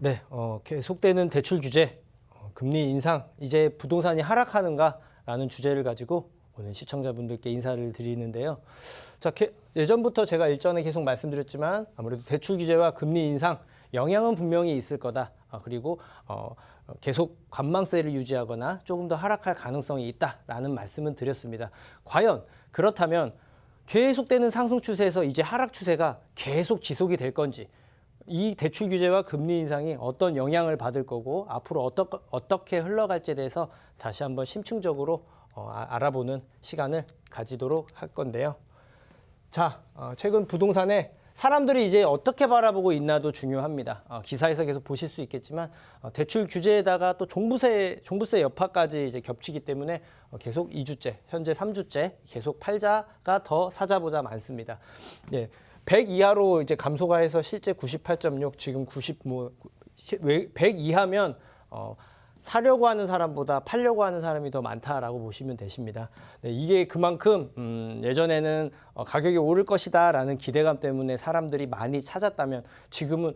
네, 계속되는 대출 규제, 금리 인상, 이제 부동산이 하락하는가라는 주제를 가지고 오늘 시청자분들께 인사를 드리는데요. 자, 예전부터 제가 일전에 계속 말씀드렸지만 아무래도 대출 규제와 금리 인상 영향은 분명히 있을 거다. 그리고 계속 관망세를 유지하거나 조금 더 하락할 가능성이 있다라는 말씀은 드렸습니다. 과연 그렇다면 계속되는 상승 추세에서 이제 하락 추세가 계속 지속이 될 건지, 이 대출 규제와 금리 인상이 어떤 영향을 받을 거고 앞으로 어떻게 흘러갈지에 대해서 다시 한번 심층적으로 알아보는 시간을 가지도록 할 건데요. 자, 최근 부동산에 사람들이 이제 어떻게 바라보고 있나도 중요합니다. 기사에서 계속 보실 수 있겠지만 대출 규제에다가 또 종부세 여파까지 이제 겹치기 때문에 계속 2주째, 현재 3주째 계속 팔자가 더 사자보다 많습니다. 예. 100 이하로 이제 감소가 해서 실제 98.6, 지금 100 이하면 사려고 하는 사람보다 팔려고 하는 사람이 더 많다라고 보시면 되십니다. 네, 이게 그만큼 예전에는 가격이 오를 것이다라는 기대감 때문에 사람들이 많이 찾았다면 지금은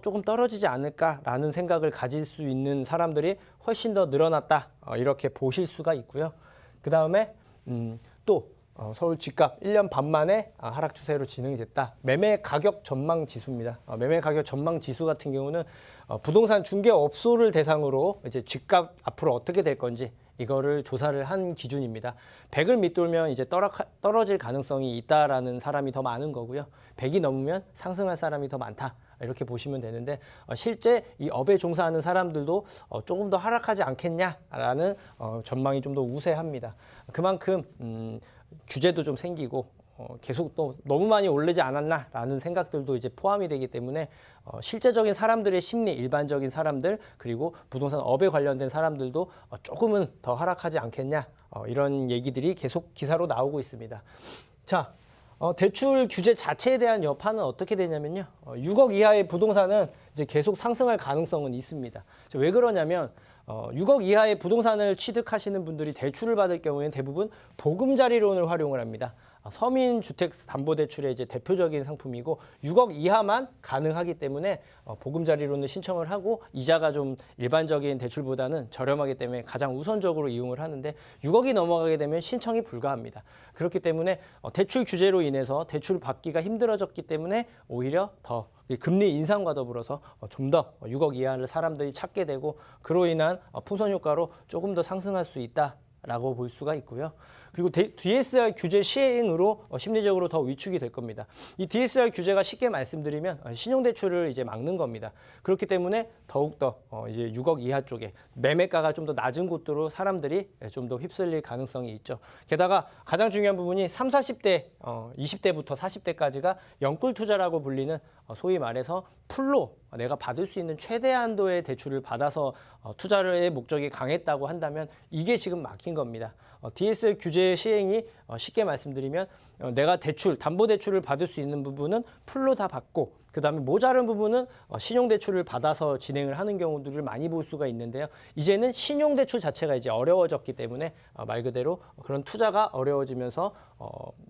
조금 떨어지지 않을까라는 생각을 가질 수 있는 사람들이 훨씬 더 늘어났다, 이렇게 보실 수가 있고요. 그 다음에 또 서울 집값 1년 반 만에 하락 추세로 진행이 됐다. 매매 가격 전망 지수입니다. 매매 가격 전망 지수 같은 경우는 부동산 중개업소를 대상으로 이제 집값 앞으로 어떻게 될 건지 이거를 조사를 한 기준입니다. 100을 밑돌면 이제 떨어질 가능성이 있다라는 사람이 더 많은 거고요. 100이 넘으면 상승할 사람이 더 많다. 이렇게 보시면 되는데 실제 이 업에 종사하는 사람들도 조금 더 하락하지 않겠냐라는 전망이 좀 더 우세합니다. 그만큼 규제도 좀 생기고 계속 또 너무 많이 오르지 않았나라는 생각들도 이제 포함이 되기 때문에 실제적인 사람들의 심리, 일반적인 사람들 그리고 부동산 업에 관련된 사람들도 조금은 더 하락하지 않겠냐, 이런 얘기들이 계속 기사로 나오고 있습니다. 자, 대출 규제 자체에 대한 여파는 어떻게 되냐면요. 6억 이하의 부동산은 이제 계속 상승할 가능성은 있습니다. 왜 그러냐면 6억 이하의 부동산을 취득하시는 분들이 대출을 받을 경우에는 대부분 보금자리론을 활용을 합니다. 서민주택담보대출의 이제 대표적인 상품이고 6억 이하만 가능하기 때문에 보금자리론을 신청을 하고 이자가 좀 일반적인 대출보다는 저렴하기 때문에 가장 우선적으로 이용을 하는데 6억이 넘어가게 되면 신청이 불가합니다. 그렇기 때문에 대출 규제로 인해서 대출 받기가 힘들어졌기 때문에 오히려 더 금리 인상과 더불어서 좀 더 6억 이하를 사람들이 찾게 되고 그로 인한 풍선 효과로 조금 더 상승할 수 있다라고 볼 수가 있고요. 그리고 DSR 규제 시행으로 심리적으로 더 위축이 될 겁니다. 이 DSR 규제가 쉽게 말씀드리면 신용대출을 이제 막는 겁니다. 그렇기 때문에 더욱더 이제 6억 이하 쪽에 매매가가 좀 더 낮은 곳으로 사람들이 좀 더 휩쓸릴 가능성이 있죠. 게다가 가장 중요한 부분이 30, 40대, 20대부터 40대까지가 영끌 투자라고 불리는 소위 말해서 풀로 내가 받을 수 있는 최대 한도의 대출을 받아서 투자의 목적이 강했다고 한다면 이게 지금 막힌 겁니다. DSR 규제 시행이 쉽게 말씀드리면 내가 담보대출을 받을 수 있는 부분은 풀로 다 받고 그다음에 모자른 부분은 신용대출을 받아서 진행을 하는 경우들을 많이 볼 수가 있는데요. 이제는 신용대출 자체가 이제 어려워졌기 때문에 말 그대로 그런 투자가 어려워지면서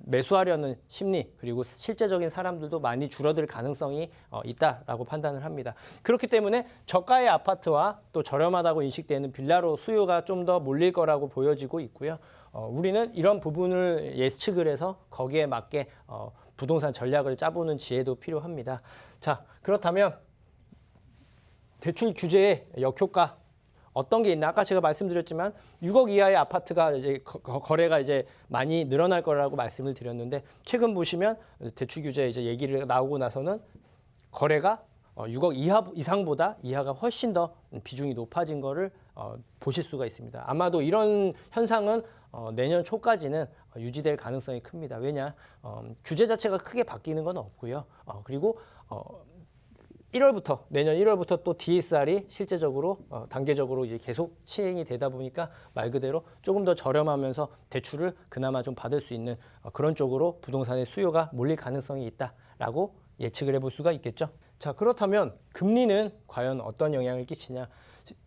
매수하려는 심리 그리고 실제적인 사람들도 많이 줄어들 가능성이 있다라고 판단을 합니다. 그렇기 때문에 저가의 아파트와 또 저렴하다고 인식되는 빌라로 수요가 좀 더 몰릴 거라고 보여지고 있고요. 우리는 이런 부분을 예측을 해서 거기에 맞게 부동산 전략을 짜보는 지혜도 필요합니다. 자, 그렇다면 대출 규제의 역효과 어떤 게 있나? 아까 제가 말씀드렸지만 6억 이하의 아파트가 이제 거래가 이제 많이 늘어날 거라고 말씀을 드렸는데 최근 보시면 대출 규제 이제 얘기를 나오고 나서는 거래가 6억 이상보다 이하가 훨씬 더 비중이 높아진 거를 보실 수가 있습니다. 아마도 이런 현상은 내년 초까지는 유지될 가능성이 큽니다. 왜냐? 규제 자체가 크게 바뀌는 건 없고요. 그리고 내년 1월부터 또 DSR이 실제적으로 단계적으로 이제 계속 시행이 되다 보니까 말 그대로 조금 더 저렴하면서 대출을 그나마 좀 받을 수 있는 그런 쪽으로 부동산의 수요가 몰릴 가능성이 있다라고 예측을 해볼 수가 있겠죠. 자, 그렇다면 금리는 과연 어떤 영향을 끼치냐?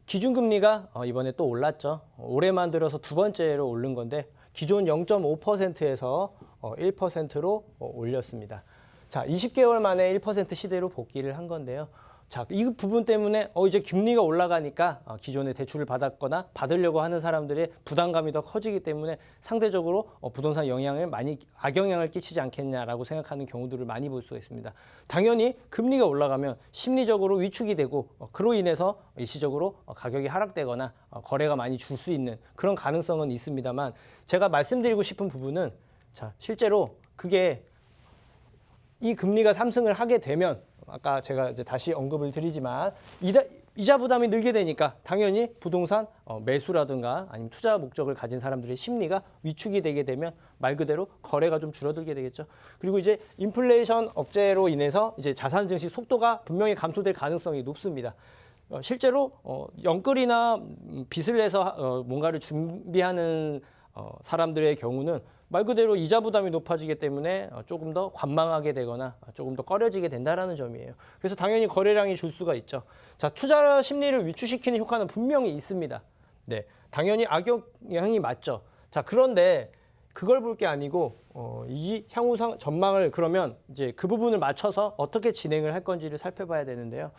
기준금리가 이번에 또 올랐죠. 올해만 들어서 두 번째로 오른 건데 기존 0.5%에서 1%로 올렸습니다. 자, 20개월 만에 1% 시대로 복귀를 한 건데요. 자, 이 부분 때문에 이제 금리가 올라가니까 기존에 대출을 받았거나 받으려고 하는 사람들의 부담감이 더 커지기 때문에 상대적으로 부동산 영향을 많이 악영향을 끼치지 않겠냐라고 생각하는 경우들을 많이 볼 수가 있습니다. 당연히 금리가 올라가면 심리적으로 위축이 되고 그로 인해서 일시적으로 가격이 하락되거나 거래가 많이 줄 수 있는 그런 가능성은 있습니다만 제가 말씀드리고 싶은 부분은 자, 실제로 그게 이 금리가 상승을 하게 되면 아까 제가 이제 다시 언급을 드리지만 이자 부담이 늘게 되니까 당연히 부동산 매수라든가 아니면 투자 목적을 가진 사람들의 심리가 위축이 되게 되면 말 그대로 거래가 좀 줄어들게 되겠죠. 그리고 이제 인플레이션 억제로 인해서 이제 자산 증시 속도가 분명히 감소될 가능성이 높습니다. 실제로 영끌이나 빚을 내서 뭔가를 준비하는 사람들의 경우는 말 그대로 이자 부담이 높아지기 때문에 조금 더 관망하게 되거나 조금 더 꺼려지게 된다는 점이에요. 그래서 당연히 거래량이 줄 수가 있죠. 자, 투자 심리를 위축시키는 효과는 분명히 있습니다. 네, 당연히 악영향이 맞죠. 자, 그런데 그걸 볼 게 아니고 이 향후 전망을 그러면 이제 그 부분을 맞춰서 어떻게 진행을 할 건지를 살펴봐야 되는데요.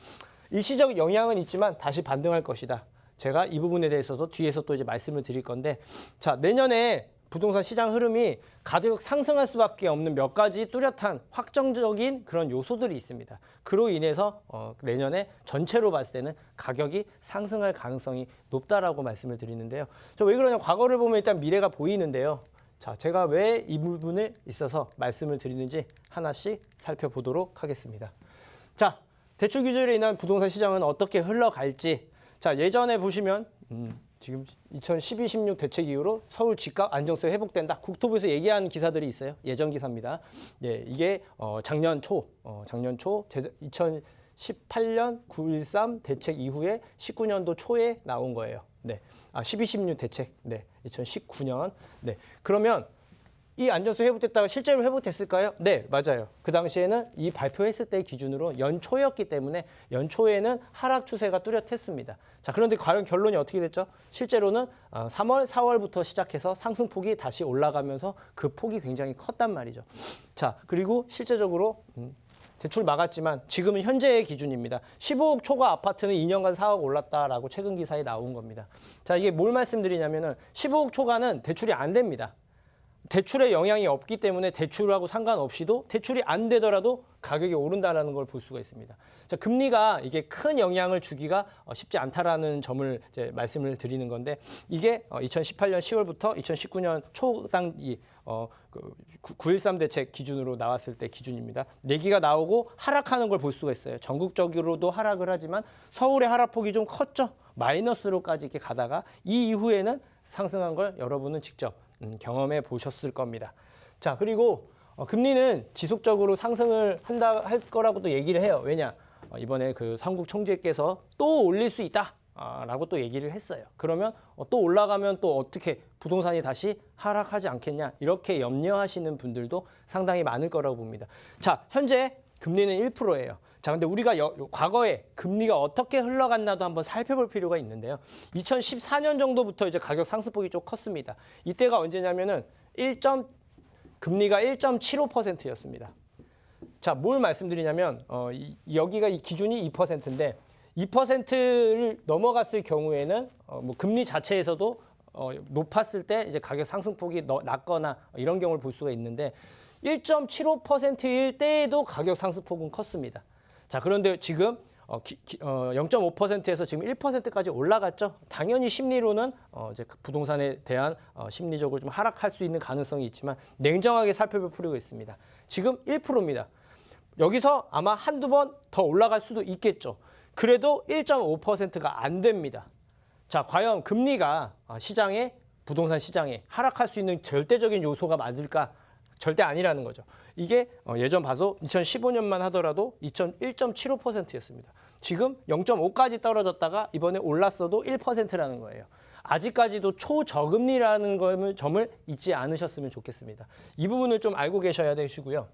일시적 영향은 있지만 다시 반등할 것이다. 제가 이 부분에 대해서도 뒤에서 또 이제 말씀을 드릴 건데, 자, 내년에 부동산 시장 흐름이 가격 상승할 수밖에 없는 몇 가지 뚜렷한 확정적인 그런 요소들이 있습니다. 그로 인해서 내년에 전체로 봤을 때는 가격이 상승할 가능성이 높다라고 말씀을 드리는데요. 저 왜 그러냐, 과거를 보면 일단 미래가 보이는데요. 자, 제가 왜 이 부분에 있어서 말씀을 드리는지 하나씩 살펴보도록 하겠습니다. 자, 대출 규제로 인한 부동산 시장은 어떻게 흘러갈지. 자, 예전에 보시면 지금 2012-16 대책 이후로 서울 집값 안정성이 회복된다. 국토부에서 얘기한 기사들이 있어요. 예전 기사입니다. 예, 이게 작년 초 2018년 9.13 대책 이후에 19년도 초에 나온 거예요. 네, 12-16 대책. 네, 2019년. 네, 그러면 이 안정성이 회복됐다가 실제로 회복됐을까요? 네, 맞아요. 그 당시에는 이 발표했을 때 기준으로 연초였기 때문에 연초에는 하락 추세가 뚜렷했습니다. 자, 그런데 과연 결론이 어떻게 됐죠? 실제로는 3월, 4월부터 시작해서 상승폭이 다시 올라가면서 그 폭이 굉장히 컸단 말이죠. 자, 그리고 실제적으로 대출 막았지만 지금은 현재의 기준입니다. 15억 초과 아파트는 2년간 4억 올랐다라고 최근 기사에 나온 겁니다. 자, 이게 뭘 말씀드리냐면은 15억 초과는 대출이 안 됩니다. 대출에 영향이 없기 때문에 대출하고 상관없이도 대출이 안 되더라도 가격이 오른다는 걸 볼 수가 있습니다. 자, 금리가 이게 큰 영향을 주기가 쉽지 않다라는 점을 이제 말씀을 드리는 건데, 이게 2018년 10월부터 2019년 초당기 9.13 대책 기준으로 나왔을 때 기준입니다. 내기가 나오고 하락하는 걸 볼 수가 있어요. 전국적으로도 하락을 하지만 서울의 하락폭이 좀 컸죠. 마이너스로까지 이렇게 가다가 이 이후에는 상승한 걸 여러분은 직접 경험해 보셨을 겁니다. 자, 그리고 금리는 지속적으로 상승을 할 거라고도 얘기를 해요. 왜냐? 이번에 그 삼국 총재께서 또 올릴 수 있다 라고 또 얘기를 했어요. 그러면 또 올라가면 또 어떻게 부동산이 다시 하락하지 않겠냐, 이렇게 염려하시는 분들도 상당히 많을 거라고 봅니다. 자, 현재 금리는 1%예요. 자, 근데 우리가 과거에 금리가 어떻게 흘러갔나도 한번 살펴볼 필요가 있는데요. 2014년 정도부터 이제 가격 상승폭이 좀 컸습니다. 이때가 언제냐면은 금리가 1.75%였습니다. 자, 뭘 말씀드리냐면 여기가 이 기준이 2%인데 2%를 넘어갔을 경우에는 뭐 금리 자체에서도 높았을 때 이제 가격 상승폭이 낮거나 이런 경우를 볼 수가 있는데 1.75%일 때에도 가격 상승폭은 컸습니다. 자, 그런데 지금 0.5%에서 지금 1%까지 올라갔죠. 당연히 심리로는 이제 부동산에 대한 심리적으로 좀 하락할 수 있는 가능성이 있지만 냉정하게 살펴볼 필요가 있습니다. 지금 1%입니다. 여기서 아마 한두 번 더 올라갈 수도 있겠죠. 그래도 1.5%가 안 됩니다. 자, 과연 금리가 부동산 시장에 하락할 수 있는 절대적인 요소가 맞을까? 절대 아니라는 거죠. 이게 예전 봐서 2015년만 하더라도 1.75%였습니다. 지금 0.5까지 떨어졌다가 이번에 올랐어도 1%라는 거예요. 아직까지도 초저금리라는 점을 잊지 않으셨으면 좋겠습니다. 이 부분을 좀 알고 계셔야 되시고요.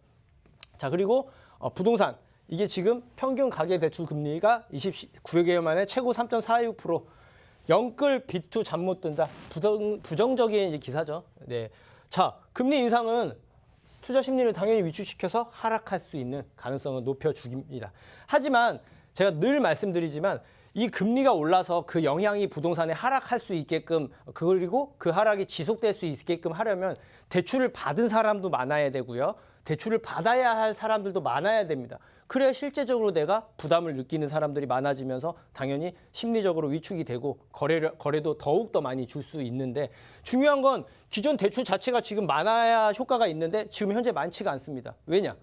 자, 그리고 부동산, 이게 지금 평균 가계대출 금리가 29개월 만에 최고 3.46%, 영끌 B2 잠 못 든다. 부정적인 이제 기사죠. 네. 자, 금리 인상은 투자 심리를 당연히 위축시켜서 하락할 수 있는 가능성을 높여줍니다. 하지만 제가 늘 말씀드리지만 이 금리가 올라서 그 영향이 부동산에 하락할 수 있게끔, 그리고 그 하락이 지속될 수 있게끔 하려면 대출을 받은 사람도 많아야 되고요. 대출을 받아야 할 사람들도 많아야 됩니다. 그래야 실제적으로 내가 부담을 느끼는 사람들이 많아지면서 당연히 심리적으로 위축이 되고 거래도 더욱더 많이 줄 수 있는데, 중요한 건 기존 대출 자체가 지금 많아야 효과가 있는데 지금 현재 많지가 않습니다. 왜냐?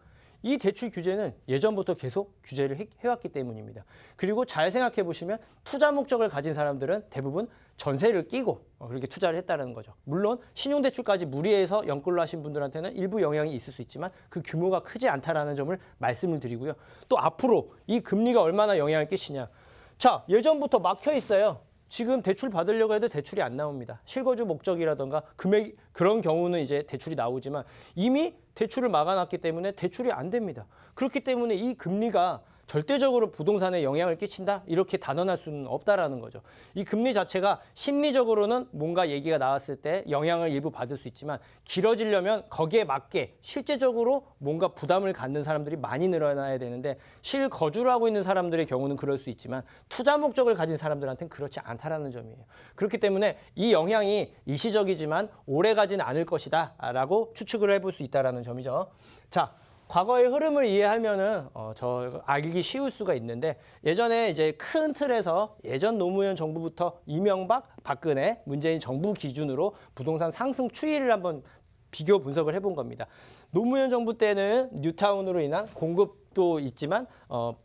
이 대출 규제는 예전부터 계속 규제를 해왔기 때문입니다. 그리고 잘 생각해 보시면 투자 목적을 가진 사람들은 대부분 전세를 끼고 그렇게 투자를 했다는 거죠. 물론 신용대출까지 무리해서 연끌로 하신 분들한테는 일부 영향이 있을 수 있지만 그 규모가 크지 않다라는 점을 말씀을 드리고요. 또 앞으로 이 금리가 얼마나 영향을 끼치냐. 자, 예전부터 막혀 있어요. 지금 대출 받으려고 해도 대출이 안 나옵니다. 실거주 목적이라던가 금액, 그런 경우는 이제 대출이 나오지만 이미 대출을 막아놨기 때문에 대출이 안 됩니다. 그렇기 때문에 이 금리가 절대적으로 부동산에 영향을 끼친다? 이렇게 단언할 수는 없다라는 거죠. 이 금리 자체가 심리적으로는 뭔가 얘기가 나왔을 때 영향을 일부 받을 수 있지만 길어지려면 거기에 맞게 실제적으로 뭔가 부담을 갖는 사람들이 많이 늘어나야 되는데, 실거주를 하고 있는 사람들의 경우는 그럴 수 있지만 투자 목적을 가진 사람들한테는 그렇지 않다라는 점이에요. 그렇기 때문에 이 영향이 일시적이지만 오래 가지는 않을 것이다 라고 추측을 해볼 수 있다는 점이죠. 자, 과거의 흐름을 이해하면은 저 알기 쉬울 수가 있는데, 예전에 이제 큰 틀에서 예전 노무현 정부부터 이명박, 박근혜, 문재인 정부 기준으로 부동산 상승 추이를 한번 비교 분석을 해본 겁니다. 노무현 정부 때는 뉴타운으로 인한 공급도 있지만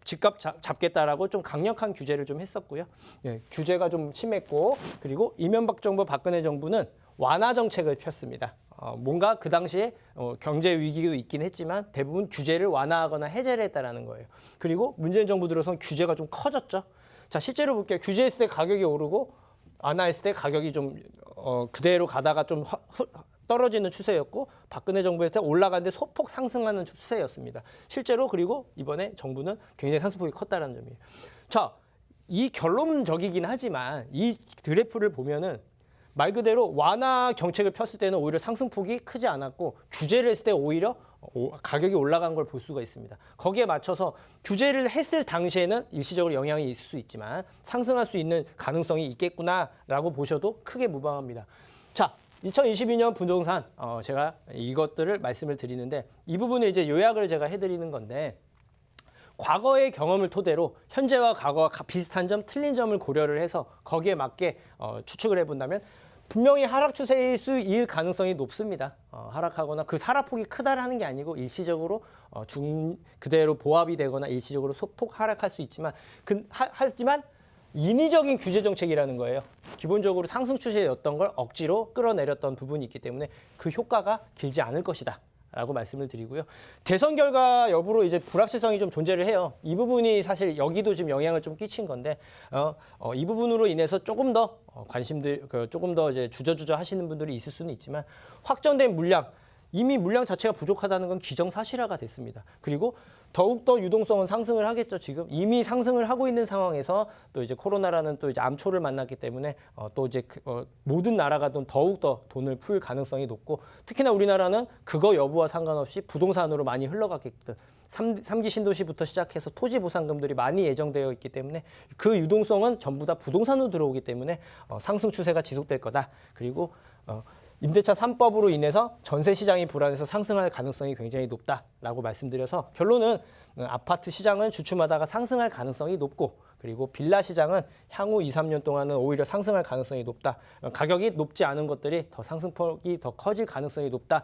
집값 잡겠다라고 좀 강력한 규제를 좀 했었고요. 예, 규제가 좀 심했고, 그리고 이명박 정부, 박근혜 정부는 완화 정책을 폈습니다. 뭔가 그 당시에 경제 위기도 있긴 했지만 대부분 규제를 완화하거나 해제를 했다라는 거예요. 그리고 문재인 정부 들어선 규제가 좀 커졌죠. 자, 실제로 볼게요. 규제했을 때 가격이 오르고 완화했을 때 가격이 좀 그대로 가다가 좀 떨어지는 추세였고, 박근혜 정부에서 때 올라가는데 소폭 상승하는 추세였습니다. 실제로. 그리고 이번에 정부는 굉장히 상승폭이 컸다는 점이에요. 자, 이 결론적이긴 하지만 이 그래프를 보면은 말 그대로 완화 정책을 폈을 때는 오히려 상승폭이 크지 않았고, 규제를 했을 때 오히려 가격이 올라간 걸 볼 수가 있습니다. 거기에 맞춰서 규제를 했을 당시에는 일시적으로 영향이 있을 수 있지만 상승할 수 있는 가능성이 있겠구나라고 보셔도 크게 무방합니다. 자, 2022년 부동산 제가 이것들을 말씀을 드리는데, 이 부분에 이제 요약을 제가 해드리는 건데, 과거의 경험을 토대로 현재와 과거와 비슷한 점, 틀린 점을 고려를 해서 거기에 맞게 추측을 해본다면 분명히 하락 추세일 가능성이 높습니다. 하락하거나 그 하락폭이 크다라는 게 아니고 일시적으로 그대로 보합이 되거나 일시적으로 소폭 하락할 수 있지만, 하지만 인위적인 규제 정책이라는 거예요. 기본적으로 상승 추세였던 걸 억지로 끌어내렸던 부분이 있기 때문에 그 효과가 길지 않을 것이다 라고 말씀을 드리고요. 대선 결과 여부로 이제 불확실성이 좀 존재를 해요. 이 부분이 사실 여기도 지금 영향을 좀 끼친 건데, 이 부분으로 인해서 조금 더 조금 더 이제 주저주저 하시는 분들이 있을 수는 있지만, 확정된 물량, 이미 물량 자체가 부족하다는 건 기정사실화가 됐습니다. 그리고 더욱더 유동성은 상승을 하겠죠. 지금 이미 상승을 하고 있는 상황에서 또 이제 코로나라는 또 이제 암초를 만났기 때문에 또 이제 모든 나라가 더욱더 돈을 풀 가능성이 높고, 특히나 우리나라는 그거 여부와 상관없이 부동산으로 많이 흘러갔겠든 3기 신도시부터 시작해서 토지 보상금들이 많이 예정되어 있기 때문에 그 유동성은 전부 다 부동산으로 들어오기 때문에 상승 추세가 지속될 거다. 그리고 임대차 3법으로 인해서 전세 시장이 불안해서 상승할 가능성이 굉장히 높다라고 말씀드려서, 결론은 아파트 시장은 주춤하다가 상승할 가능성이 높고, 그리고 빌라 시장은 향후 2, 3년 동안은 오히려 상승할 가능성이 높다. 가격이 높지 않은 것들이 더 상승폭이 더 커질 가능성이 높다.